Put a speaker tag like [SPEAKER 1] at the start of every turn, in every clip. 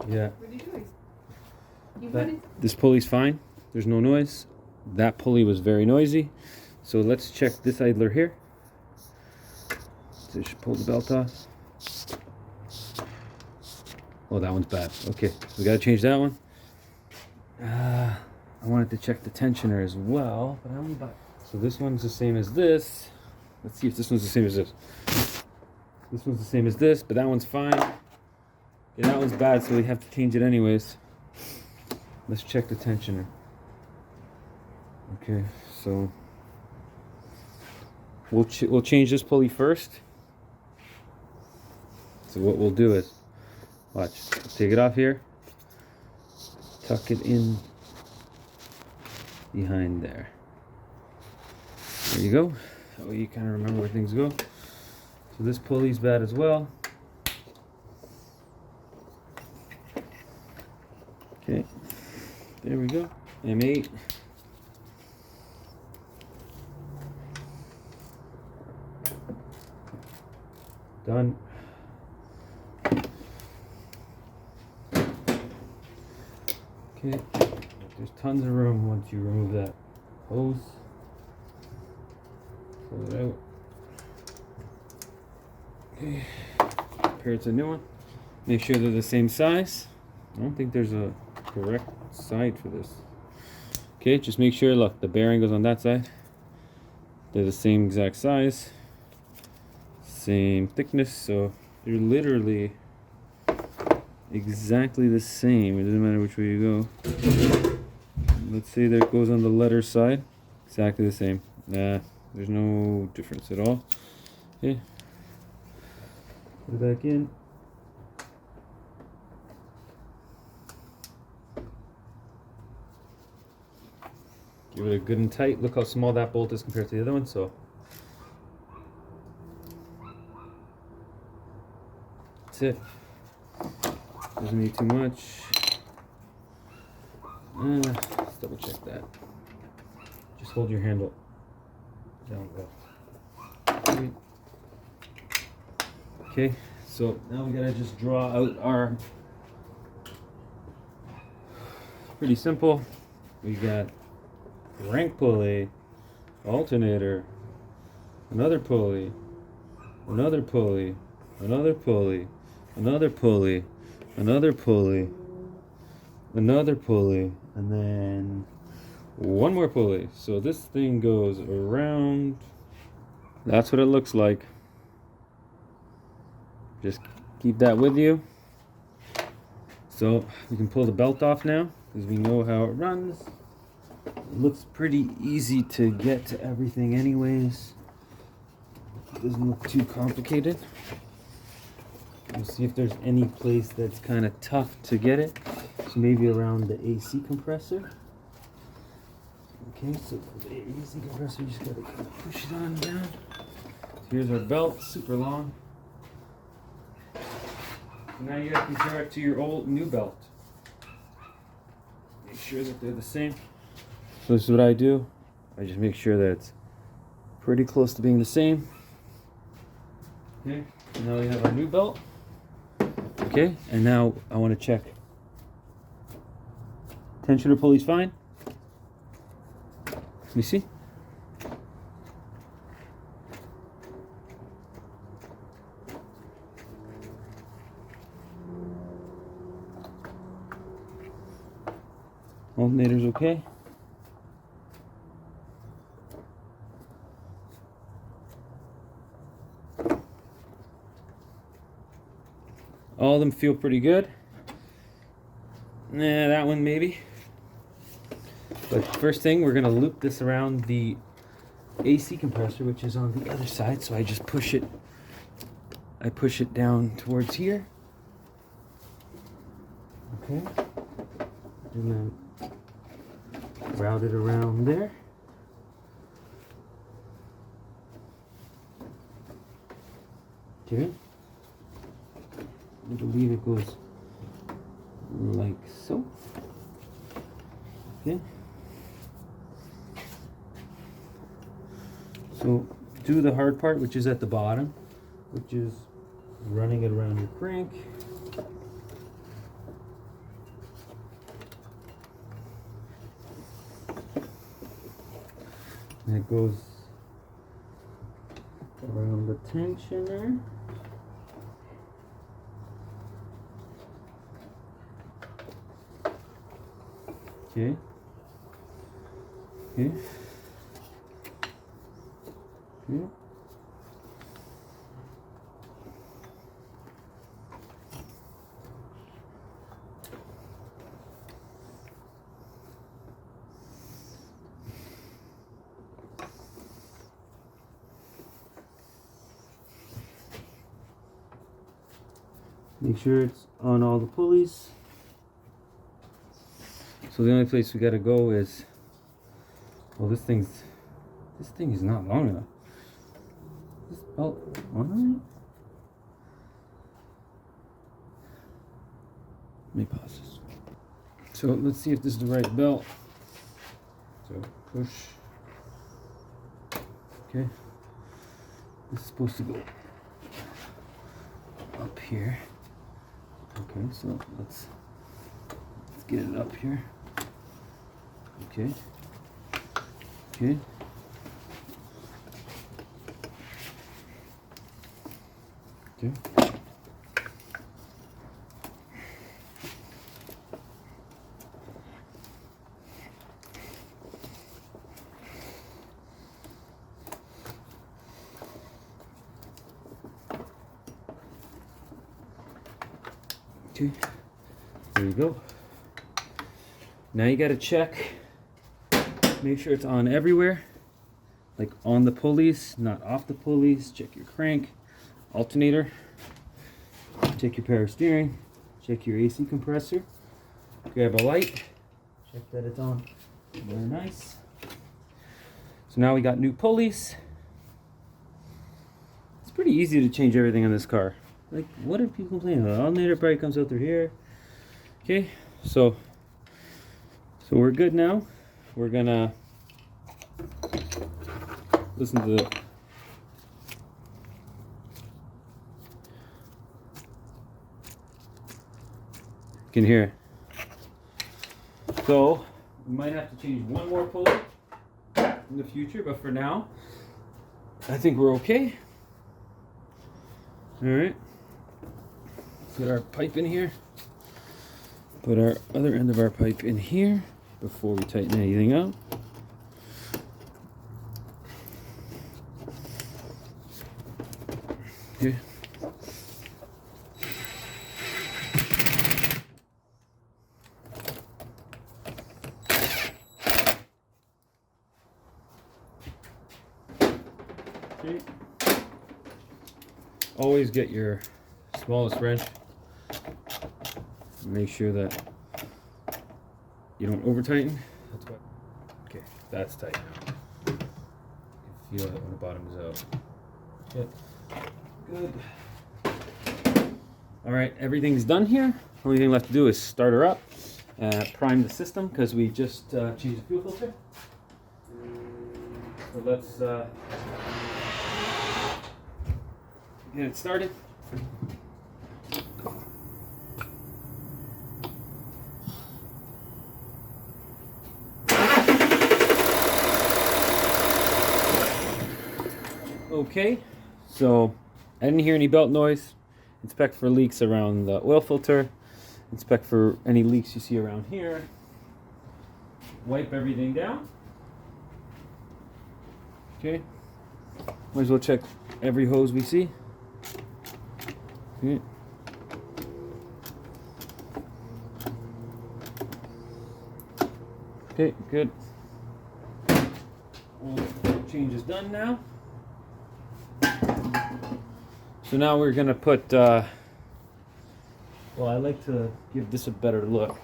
[SPEAKER 1] Yeah.
[SPEAKER 2] What are you doing?
[SPEAKER 1] This pulley's fine. There's no noise. That pulley was very noisy. So let's check this idler here. Just pull the belt off. Oh, that one's bad. Okay, so we gotta change that one. I wanted to check the tensioner as well, but I only bought. So this one's the same as this. Let's see if this one's the same as this. This one's the same as this, but that one's fine. Yeah, that one's bad, so we have to change it anyways. Let's check the tensioner. Okay, so we'll change this pulley first. So what we'll do is, watch, take it off here, tuck it in behind there. There you go. That way you kind of remember where things go. So this pulley's bad as well. Okay, there we go. M8. Done. Okay, there's tons of room once you remove that hose. Pull it out. Okay, compare it to a new one. Make sure they're the same size. I don't think there's a correct side for this. Okay, just make sure, look, the bearing goes on that side. They're the same exact size, same thickness, so they're literally exactly the same. It doesn't matter which way you go. Let's say that it goes on the letter side, exactly the same. Nah, there's no difference at all. Okay, put it back in. Give it a good and tight. Look how small that bolt is compared to the other one. So that's it. Doesn't need too much. Let's double check that. Just hold your handle down low. Okay, so now we gotta just draw out our. Pretty simple. We got crank pulley, alternator, another pulley, another pulley, another pulley, another pulley, another pulley, another pulley, and then one more pulley. So this thing goes around. That's what it looks like. Just keep that with you. So we can pull the belt off now because we know how it runs. It looks pretty easy to get to everything anyways. It doesn't look too complicated. We'll see if there's any place that's kind of tough to get it. So maybe around the AC compressor. Okay, so for the AC compressor, you just gotta kind of push it on down. So here's our belt, super long. So now you gotta compare it to your new belt. Make sure that they're the same. So this is what I do. I just make sure that it's pretty close to being the same. Okay, now we have our new belt. Okay, and now I want to check. Tensioner pulley's fine. Let me see. Alternator's okay. All of them feel pretty good. Nah, that one maybe. But first thing, we're gonna loop this around the AC compressor, which is on the other side. So I just push it. I push it down towards here. Okay. And then route it around there. Okay. I believe it goes like so. Okay. So do the hard part, which is at the bottom, which is running it around your crank. And it goes around the tensioner. Okay. Okay. Okay. Make sure it's on all the pulleys. So the only place we gotta go is, well, this thing is not long enough. This belt on? Let me pause this. So let's see if this is the right belt. So push. Okay. This is supposed to go up here. Okay, so let's get it up here. Okay. Okay. Okay. Okay. There you go. Now you gotta check, make sure it's on everywhere, like on the pulleys, not off the pulleys. Check your crank, alternator, check your power steering, check your AC compressor, grab a light, check that it's on. Very nice. So now we got new pulleys. It's pretty easy to change everything on this car. Like, what are people complaining about? The alternator probably comes out through here. Okay, so we're good now. We're gonna listen to the you can hear it. So we might have to change one more pulley in the future, but for now I think we're okay. All right, put our pipe in here, put our other end of our pipe in here before we tighten anything up. Okay. Okay. Always get your smallest wrench. Make sure that you don't over tighten. That's what. Okay, that's tight now. You can feel it when the bottom is out. Okay. Good. All right, everything's done here. Only thing left to do is start her up, prime the system because we just changed the fuel filter. So let's get it started. Okay, so I didn't hear any belt noise. Inspect for leaks around the oil filter. Inspect for any leaks you see around here. Wipe everything down. Okay, might as well check every hose we see. Okay. Okay, good. Oil change is done now. So now we're gonna put, well, I like to give this a better look.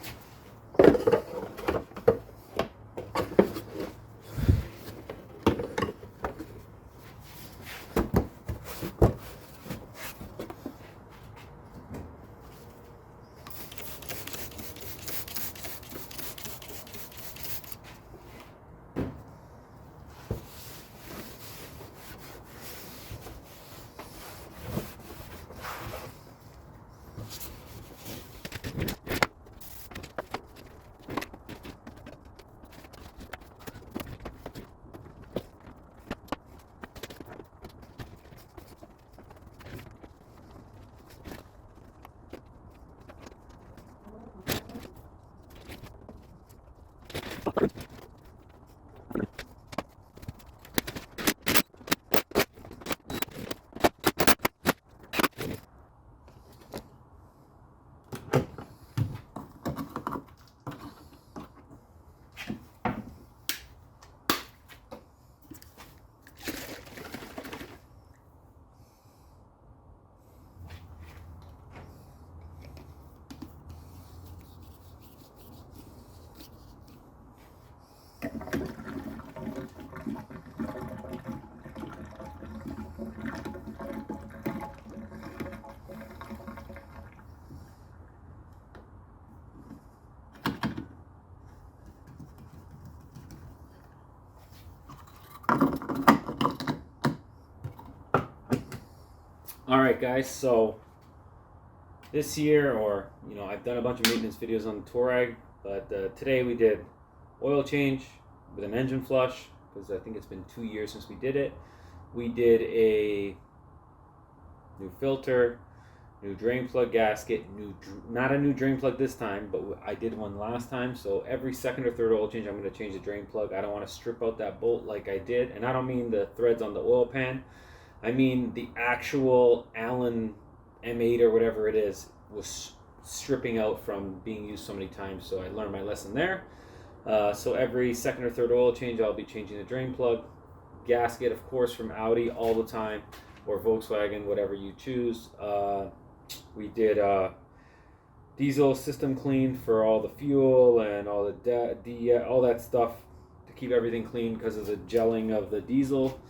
[SPEAKER 1] All right, guys. So this year, or I've done a bunch of maintenance videos on the Touareg, but today we did oil change with an engine flush because I think it's been 2 years since we did it. We did a new filter, new drain plug gasket, not a new drain plug this time, but I did one last time. So every second or third oil change, I'm going to change the drain plug. I don't want to strip out that bolt like I did, and I don't mean the threads on the oil pan. I mean the actual Allen M8 or whatever it is was stripping out from being used so many times. So I learned my lesson there. So every second or third oil change, I'll be changing the drain plug. Gasket, of course, from Audi all the time, or Volkswagen, whatever you choose. We did diesel system clean for all the fuel and all all that stuff to keep everything clean because of the gelling of the diesel.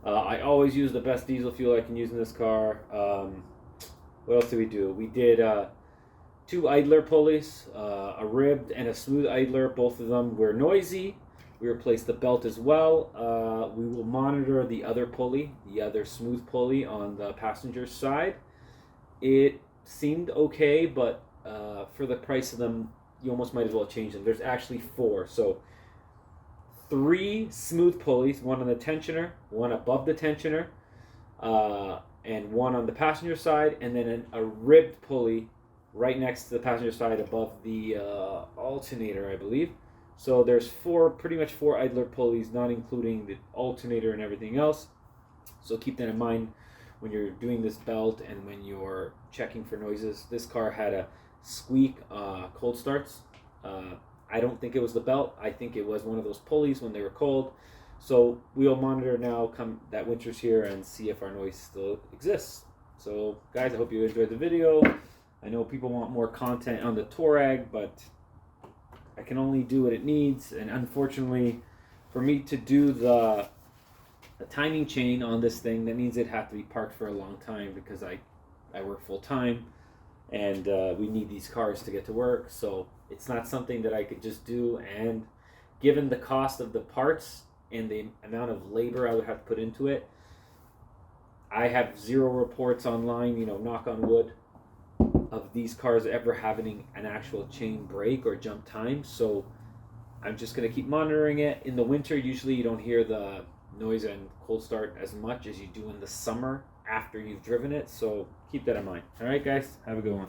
[SPEAKER 1] I always use the best diesel fuel I can use in this car. What else did we do? We did 2 idler pulleys, a ribbed and a smooth idler. Both of them were noisy. We replaced the belt as well. We will monitor the other pulley, the other smooth pulley on the passenger side. It seemed okay, but for the price of them, you almost might as well change them. There's actually 4. So 3 smooth pulleys, one on the tensioner, one above the tensioner, and one on the passenger side, and then a ribbed pulley right next to the passenger side above the alternator, I believe. So there's pretty much 4 idler pulleys, not including the alternator and everything else. So keep that in mind when you're doing this belt and when you're checking for noises. This car had a squeak cold starts. I don't think it was the belt. I think it was one of those pulleys when they were cold. So we'll monitor now come that winter's here and see if our noise still exists. So guys, I hope you enjoyed the video. I know people want more content on the Touareg, but I can only do what it needs. And unfortunately, for me to do the timing chain on this thing, that means it has to be parked for a long time because I work full time. And we need these cars to get to work, so it's not something that I could just do. And given the cost of the parts and the amount of labor I would have to put into it, I have 0 reports online, knock on wood, of these cars ever having an actual chain break or jump time. So I'm just going to keep monitoring it. In the winter, usually you don't hear the noise and cold start as much as you do in the summer after you've driven it, so keep that in mind. All right, guys, have a good one.